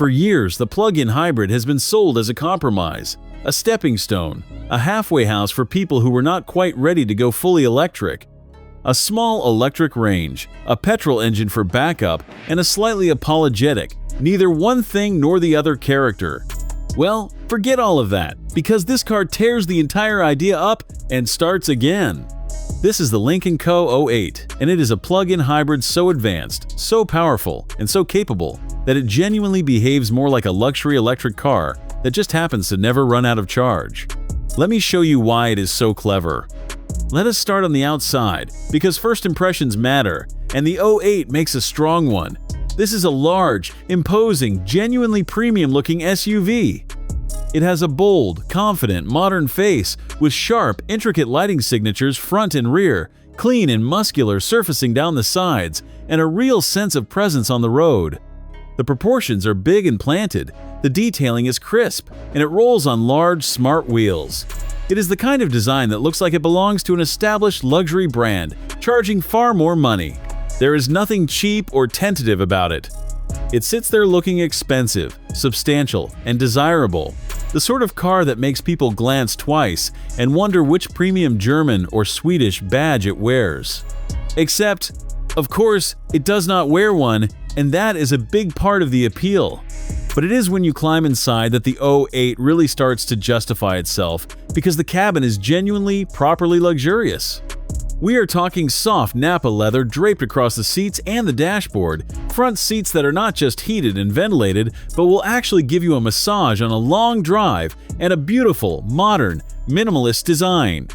For years, the plug-in hybrid has been sold as a compromise, a stepping stone, a halfway house for people who were not quite ready to go fully electric. A small electric range, a petrol engine for backup, and a slightly apologetic, neither one thing nor the other character. Well, forget all of that, because this car tears the entire idea up and starts again. This is the Lynk Co. 08, and it is a plug-in hybrid so advanced, so powerful, and so capable that it genuinely behaves more like a luxury electric car that just happens to never run out of charge. Let me show you why it is so clever. Let us start on the outside, because first impressions matter, and the 08 makes a strong one. This is a large, imposing, genuinely premium-looking SUV. It has a bold, confident, modern face with sharp, intricate lighting signatures front and rear, clean and muscular surfacing down the sides, and a real sense of presence on the road. The proportions are big and planted, the detailing is crisp, and it rolls on large, smart wheels. It is the kind of design that looks like it belongs to an established luxury brand, charging far more money. There is nothing cheap or tentative about it. It sits there looking expensive, substantial, and desirable. The sort of car that makes people glance twice and wonder which premium German or Swedish badge it wears. Except, of course, it does not wear one, and that is a big part of the appeal. But it is when you climb inside that the 08 really starts to justify itself, because the cabin is genuinely, properly luxurious. We are talking soft Nappa leather draped across the seats and the dashboard, front seats that are not just heated and ventilated, but will actually give you a massage on a long drive, and a beautiful, modern, minimalist design.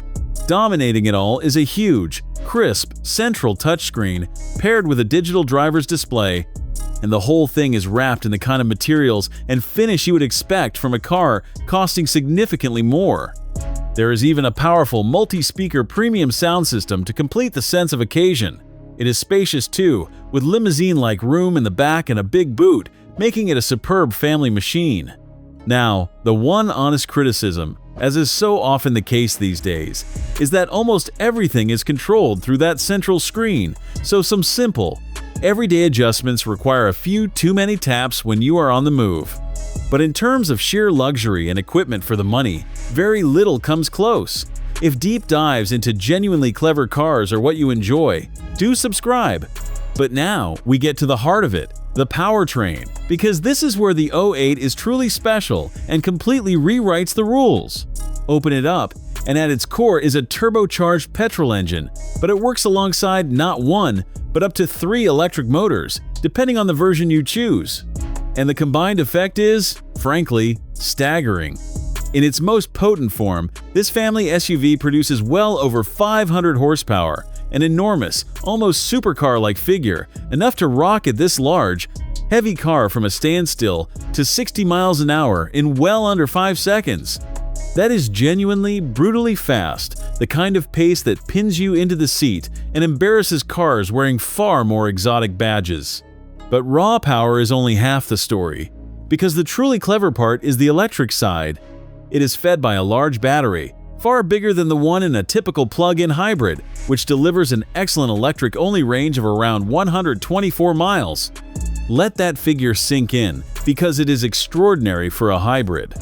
Dominating it all is a huge, crisp, central touchscreen paired with a digital driver's display, and the whole thing is wrapped in the kind of materials and finish you would expect from a car costing significantly more. There is even a powerful multi-speaker premium sound system to complete the sense of occasion. It is spacious too, with limousine-like room in the back and a big boot, making it a superb family machine. Now, the one honest criticism, as is so often the case these days, is that almost everything is controlled through that central screen, so some simple, everyday adjustments require a few too many taps when you are on the move. But in terms of sheer luxury and equipment for the money, very little comes close. If deep dives into genuinely clever cars are what you enjoy, do subscribe. But now we get to the heart of it, the powertrain, because this is where the 08 is truly special and completely rewrites the rules. Open it up, and at its core is a turbocharged petrol engine, but it works alongside not one, but up to 3 electric motors, depending on the version you choose. And the combined effect is, frankly, staggering. In its most potent form, this family SUV produces well over 500 horsepower, an enormous, almost supercar-like figure, enough to rocket this large, heavy car from a standstill to 60 miles an hour in well under 5 seconds. That is genuinely, brutally fast, the kind of pace that pins you into the seat and embarrasses cars wearing far more exotic badges. But raw power is only half the story, because the truly clever part is the electric side. It is fed by a large battery, far bigger than the one in a typical plug-in hybrid, which delivers an excellent electric-only range of around 124 miles. Let that figure sink in, because it is extraordinary for a hybrid.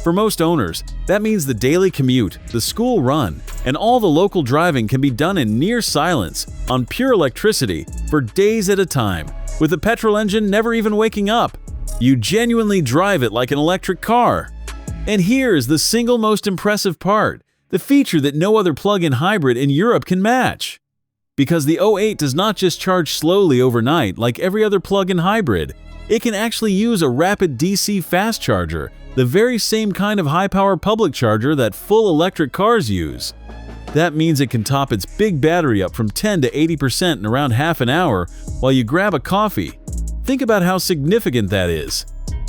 For most owners, that means the daily commute, the school run, and all the local driving can be done in near silence, on pure electricity, for days at a time, with the petrol engine never even waking up. You genuinely drive it like an electric car. And here is the single most impressive part, the feature that no other plug-in hybrid in Europe can match. Because the 08 does not just charge slowly overnight like every other plug-in hybrid, it can actually use a rapid DC fast charger, the very same kind of high-power public charger that full electric cars use. That means it can top its big battery up from 10 to 80% in around half an hour while you grab a coffee. Think about how significant that is.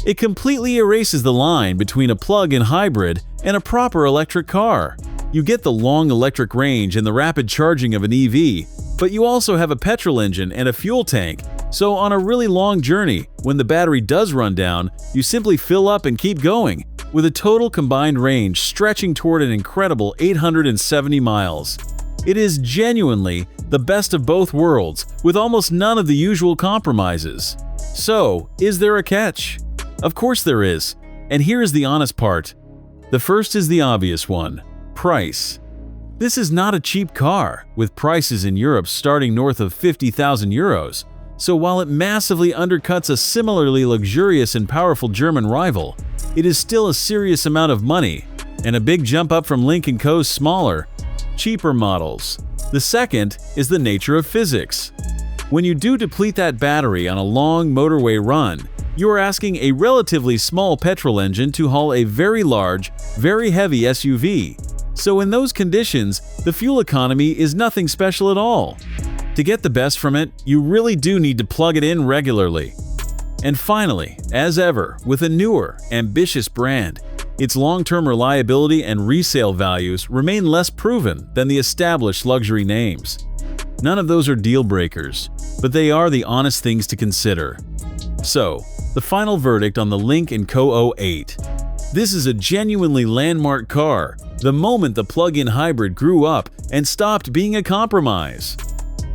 It completely erases the line between a plug-in hybrid and a proper electric car. You get the long electric range and the rapid charging of an EV, but you also have a petrol engine and a fuel tank, so on a really long journey, when the battery does run down, you simply fill up and keep going, with a total combined range stretching toward an incredible 870 miles. It is genuinely the best of both worlds, with almost none of the usual compromises. So, is there a catch? Of course there is, and here is the honest part. The first is the obvious one: price. This is not a cheap car, with prices in Europe starting north of 50,000 euros. So while it massively undercuts a similarly luxurious and powerful German rival, it is still a serious amount of money, and a big jump up from Lynk Co's smaller, cheaper models. The second is the nature of physics. When you do deplete that battery on a long motorway run, you are asking a relatively small petrol engine to haul a very large, very heavy SUV. So in those conditions, the fuel economy is nothing special at all. To get the best from it, you really do need to plug it in regularly. And finally, as ever, with a newer, ambitious brand, its long-term reliability and resale values remain less proven than the established luxury names. None of those are deal breakers, but they are the honest things to consider. So, the final verdict on the Lynk & Co 08. This is a genuinely landmark car, the moment the plug-in hybrid grew up and stopped being a compromise.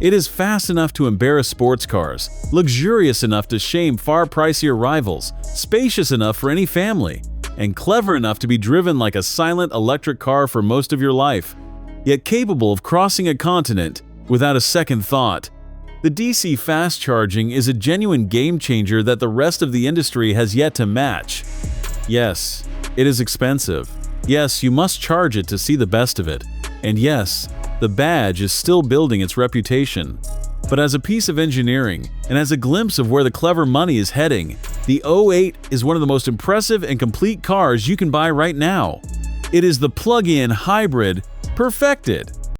It is fast enough to embarrass sports cars, luxurious enough to shame far pricier rivals, spacious enough for any family, and clever enough to be driven like a silent electric car for most of your life, yet capable of crossing a continent without a second thought. The DC fast charging is a genuine game changer that the rest of the industry has yet to match. Yes, it is expensive. Yes, you must charge it to see the best of it. And yes, the badge is still building its reputation. But as a piece of engineering, and as a glimpse of where the clever money is heading, the 08 is one of the most impressive and complete cars you can buy right now. It is the plug-in hybrid perfected.